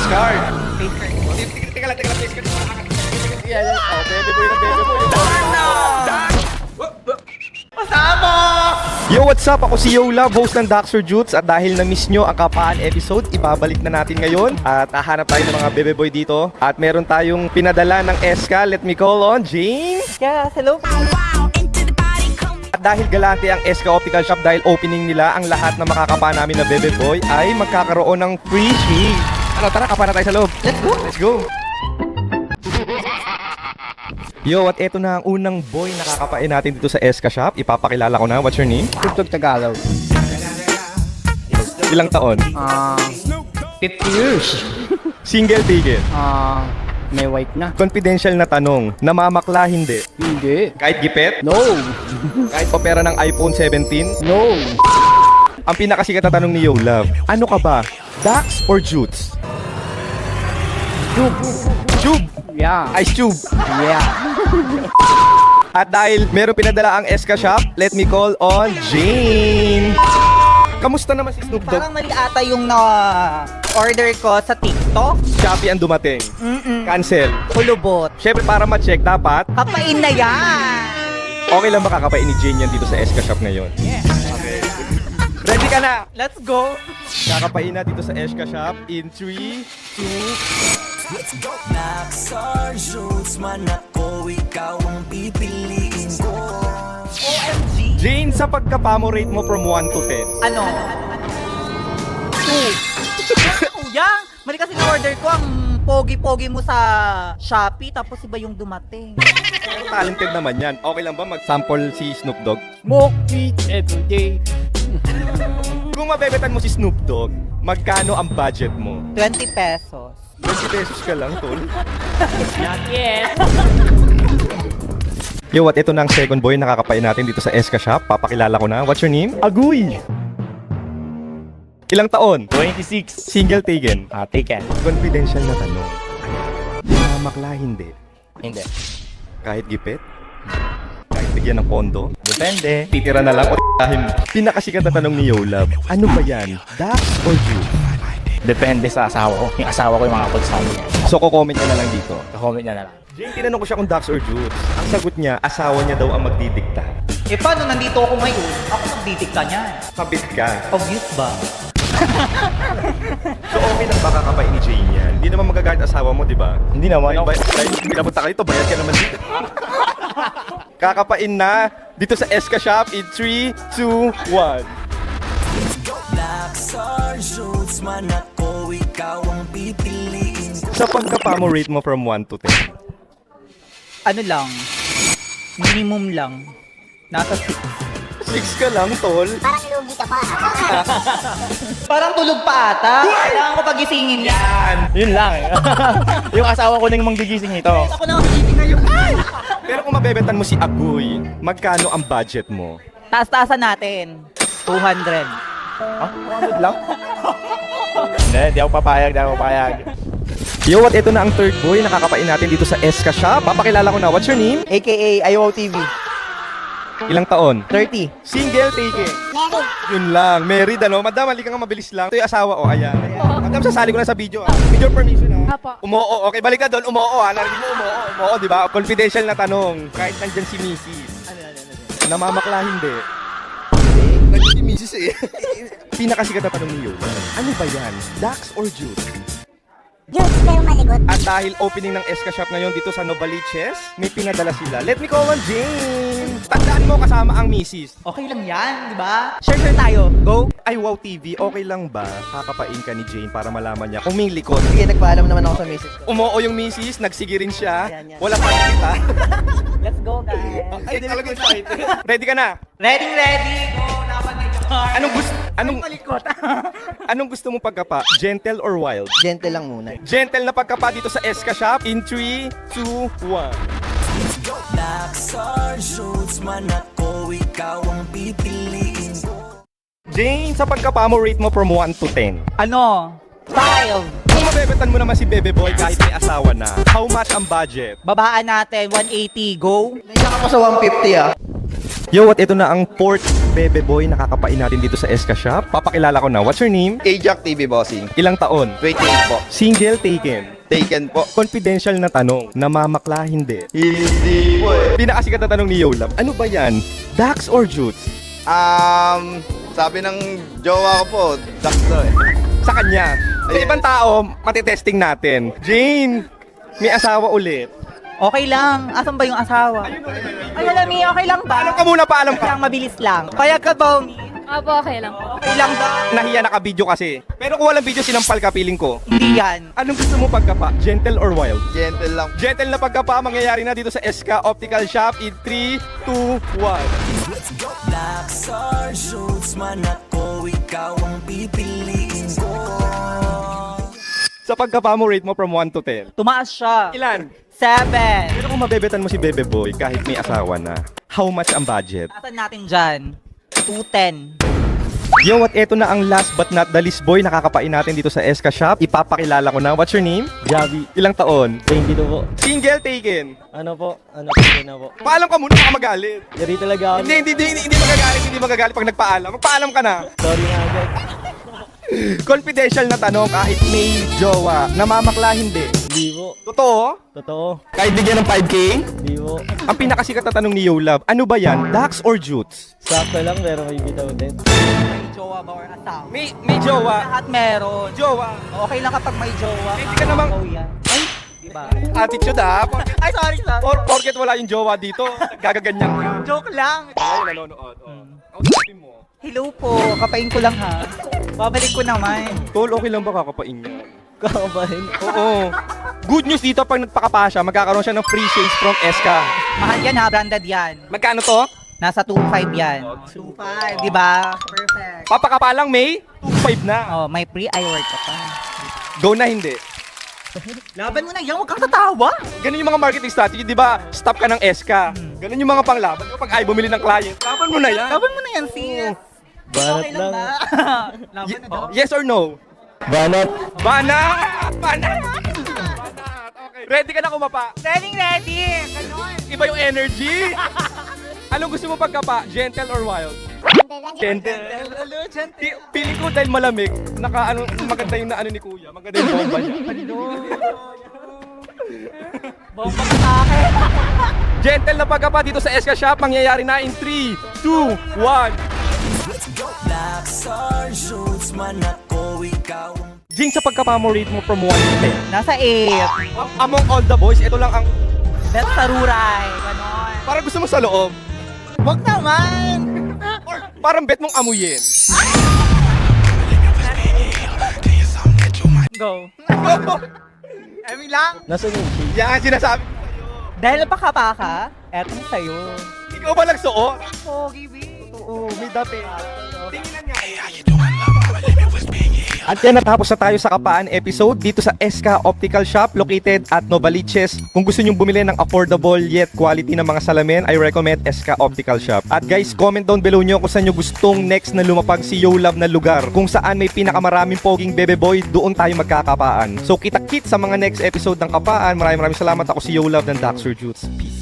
face card. Face card. Teka lang, face card. Yan. Oh, baby boy. Kasama! Yo, what's up? Ako si Yo Love, host ng Daxter Jutes. At dahil na-miss nyo ang kapaan episode, ibabalik na natin ngayon. At hahanap tayo ng mga bebe boy dito. At meron tayong pinadala ng SK. Let me call on Jane. Yes, hello. At dahil galante ang SK Optical Shop dahil opening nila, ang lahat na makakapa namin na bebe boy ay magkakaroon ng free shave. Ano, tara, kapa na tayo sa loob. Let's go. Let's go. Yo, at eto na ang unang boy na kakapain natin dito sa SK Shop. Ipapakilala ko na. What's your name? Tugtog Tagalog. Ilang taon? 50 years. Single ticket. May white na. Confidential na tanong. Namamakla hindi. Hindi. Kahit gipet? No. Kahit opera ng iPhone 17? No. Ang pinakasikat na tanong ni Yo Love. Ano ka ba? Dax or Jutes? Tube. Yeah. Ice tube. Yeah. At dahil meron pinadala ang SK Shop, let me call on Jane. Kamusta naman si Snoop Dogg? Parang mali ata yung na-order ko sa TikTok. Shopee ang dumating. Cancel. Kulubot. Siyempre para ma-check dapat, Kapain na yan. okay lang makakapain ni Jane yan dito sa SK Shop ngayon. Yes. Okay. Ready ka na? Let's go. Kakapain na dito sa SK Shop in 3, 2, Let's go! Daxter Jutes man ako, ikaw ang pipiliin ko. OMG. Jane, sa pagkapa mo, rate mo from 1 to 10. Ano? 2. Kuya, mali kasi na-order ko ang pogi-pogi mo sa Shopee tapos iba yung dumating. Pero talented naman yan. Okay lang ba mag-sample si Snoop Dogg? Smoke weed every day. Kung mabebetan mo si Snoop Dogg, magkano ang budget mo? 20 pesos. 20 pesos ka lang, tol. Yes. Yo, at ito na ang second boy na kakapain natin dito sa SK Shop. Papakilala ko na. What's your name? Aguy! Ilang taon? 26. Single taken. Taken. Confidential na tanong. Namamakla hindi. Hindi. Kahit gipet? Kahit bigyan ng pondo? Depende. Titira na lang o t***ahin mo. Pinakasikat na tanong ni Yo Love. Ano ba yan? Dax or Jutes? Depende sa asawa ko. Yung asawa ko yung mga pagsabi niya. So, kukomment ka na lang dito. Comment niya na lang. Jane, tinanong ko siya kung Dax or Jutes. Ang sagot niya, asawa niya daw ang magdidikta. Eh paano nandito ako ngayon? Ako magdidikta niyan. Kabit ka. Obvious ba? So, okay lang ba kakapain ni Jane yan? Hindi naman magagalit asawa mo, di ba? Hindi naman. Dahil pinapunta ka dito, bayad ka naman dito. Kakapain na dito sa SK Shop in 3, 2, 1. Daxter Jutes man ako, ikaw ang pipiliin ko. Sa pagkapa mo, rate mo from 1 to 10. Ano lang? Minimum lang. Nasa 6. 6 ka lang, tol. Parang lugi ka pa. Parang tulog pa ata. Kailangan ko pagisingin yan. Yun lang eh. Yung asawa ko na yung manggigising ito. Ako na magising ngayon. Ay! Pero kung mabebetan mo si Agoy, magkano ang budget mo? Taas-taasan natin. 200. Ano lang? Hindi ako papayag. Yo, at ito na ang third boy na kakapain natin dito sa SK Shop. Papakilala ko na. What's your name? AKA IO TV. Ilang taon? 30. Single taken. Mary, Yun lang. Married, ano? Madam, halika nga mabilis lang. Ito yung asawa. O, ayan. Madam, sasali ko na sa video. With your permission, ha? Apo. Umoo. Okay, balik ka doon. Umoo, ha? Narinig mo, umoo, di ba? Confidential na tanong. Kahit nandyan si Mrs. Namamakla hindi. Nandyan si Mrs. eh. Pinakasikat na tanong niyo. Ano ba yan? Dax or Jutes? Diyos pero maligot. At dahil opening ng SK Shop ngayon dito sa Novaliches, may pinadala sila. Let me call on Jane. Tandaan mo kasama ang misis. Okay lang yan, di ba? Share tayo. Go. Ay, wow TV, okay lang ba kakapain ka ni Jane para malaman niya kung may likod? Sige, nagpaalam naman ako sa misis ko. Umoo yung misis, nagsige rin siya. Yan. Wala pa kita. Let's go, guys. Ay, talaga excited. Ready ka na? Ready, ready. Go. Laban na yun. Anong gusto mong pagkapa? Gentle or wild? Gentle lang muna. Gentle na pagkapa dito sa SK Shop in 3, 2, 1. Daxter Jutes man ako, ikaw ang pipiliin ko. Jane, sa pagkapa mo, rate mo from 1 to 10. Ano? 5. Kung mabebetan mo naman si Bebe Boy kahit may asawa na, how much ang budget? Babaan natin, 180. Go. Naiyak ako sa 150 ah. Yo, at ito na ang fourth bebe boy na kakapain natin dito sa SK Shop. Papakilala ko na. What's your name? Ajax TV Bossing. Ilang taon? 28 po. Single, taken. Taken po. Confidential na tanong. Namamakla, hindi. Hindi po eh. Pinakasikat na tanong ni Yolab. Ano ba yan? Dax or Jutes? Sabi ng jowa ko po, Dax daw eh. Sa kanya. Sa ibang tao, matitesting natin. Jane, may asawa ulit. Okay lang. Asan ba yung asawa? Ay, alam mo, okay lang ba? Paalam ka muna, paalam ka. Lang, mabilis lang. Payag ka ba, Omi? Apo, okay lang po. Okay lang daw. Nahiya naka-video kasi. Pero kung walang video, sinampal ka, feeling ko. Hindi yan. Anong gusto mo pagkapa? Gentle or wild? Gentle lang. Gentle na pagkapa mangyayari na dito sa SK Optical Shop in 3, 2, 1. Dax or Jutes man ako, ikaw ang pipiliin ko. Sa pagkapa mo, rate mo from 1 to 10. Tumaas siya. Ilan? 7. Pero kung mabebetan mo si Bebe Boy kahit may asawa na, how much ang budget? Asan natin dyan? 210. Yo, at eto na ang last but not the least boy nakakapain natin dito sa SK Shop. Ipapakilala ko na. What's your name? Javi, Ilang taon? 22 po. Single, taken. Ano po? Ano po? Na po. Paalam ka muna, baka magalit. Yari talaga ako. Hindi magagalit pag nagpaalam. Magpaalam ka na. Sorry na agad. Confidential na tanong kahit may jowa. Namamakla, hindi. Hindi po. Totoo? Totoo. Kahit bigyan ng 5K? Hindi po. Ang pinakasikat na tanong ni Yolab, ano ba yan? Dax or Jutes? Sakto lang pero may bitaw din. May jowa ba or asawa? May jowa. Lahat meron. Jowa. Okay lang kapag may jowa. Hindi ka namang- Ikaw yan. Ay, diba? Attitude ha. Ay, sorry. Porket wala yung jowa dito, gagaganyan ka. Joke lang. Ay, nanonood. Kausapin mo. Hello po, kapain ko lang ha. Babalik ko naman. Tol, okay lang ba kakapain niya? Kakabahin. Oo. Good news dito, pag nagpakapa siya, magkakaroon siya ng free shades from SK. Mahal yan ha, branded yan. Magkano to? Nasa 2.5 yan. 2.5, di ba? Perfect. Papakapa lang, May? 2.5 na. Oh, may pre-eyewear ka pa. Go na hindi. Laban mo na yan, huwag kang tatawa. Ganun yung mga marketing strategy, di ba? Stop ka ng SK. Ganun yung mga panglaban. Pag ay bumili ng client, laban mo na yan. Laban mo na yan, sis. Banat Okay lang lang. ba? Laban na daw. Yes or no? Banat. Banat! Banat! Okay. Ready ka na kumapa? Ready. Ganon. Iba yung energy. Anong gusto mo pagkapa? Gentle or wild? Gentle. Feeling ko dahil malamig, maganda yung naano ni Kuya. Maganda yung bomba niya. Bomba ka sa akin. Gentle na pagkapa dito sa SK Shop. Mangyayari na in 3, 2, 1. Dax or Jutes man ako, ikaw ang Jing, sa pagkapa mo, rate mo from 1 to 10. Nasa 8. Among all the boys, ito lang ang Bet sa ruray. Ganon. parang gusto mo sa loob. Wag naman. Or parang bet mong amuyin. Go. Emi lang. Nasaan yung shade? Yan ang sinasabi. Dahil napakapa ka, eto sa'yo. Ikaw ba nagsuot? Pogi, B. Oo, may dati. Tinginan nga. At yan, natapos na tayo sa Kapaan episode dito sa SK Optical Shop located at Novaliches. Kung gusto nyong bumili ng affordable yet quality na mga salamin, I recommend SK Optical Shop. At guys, comment down below nyo kung saan nyo gustong next na lumapag si Yolab na lugar. Kung saan may pinakamaraming poging bebe boy, doon tayo magkakapaan. So kita-kit sa mga next episode ng Kapaan. Maraming salamat. Ako si Yolab ng Daxter Jutes. Peace.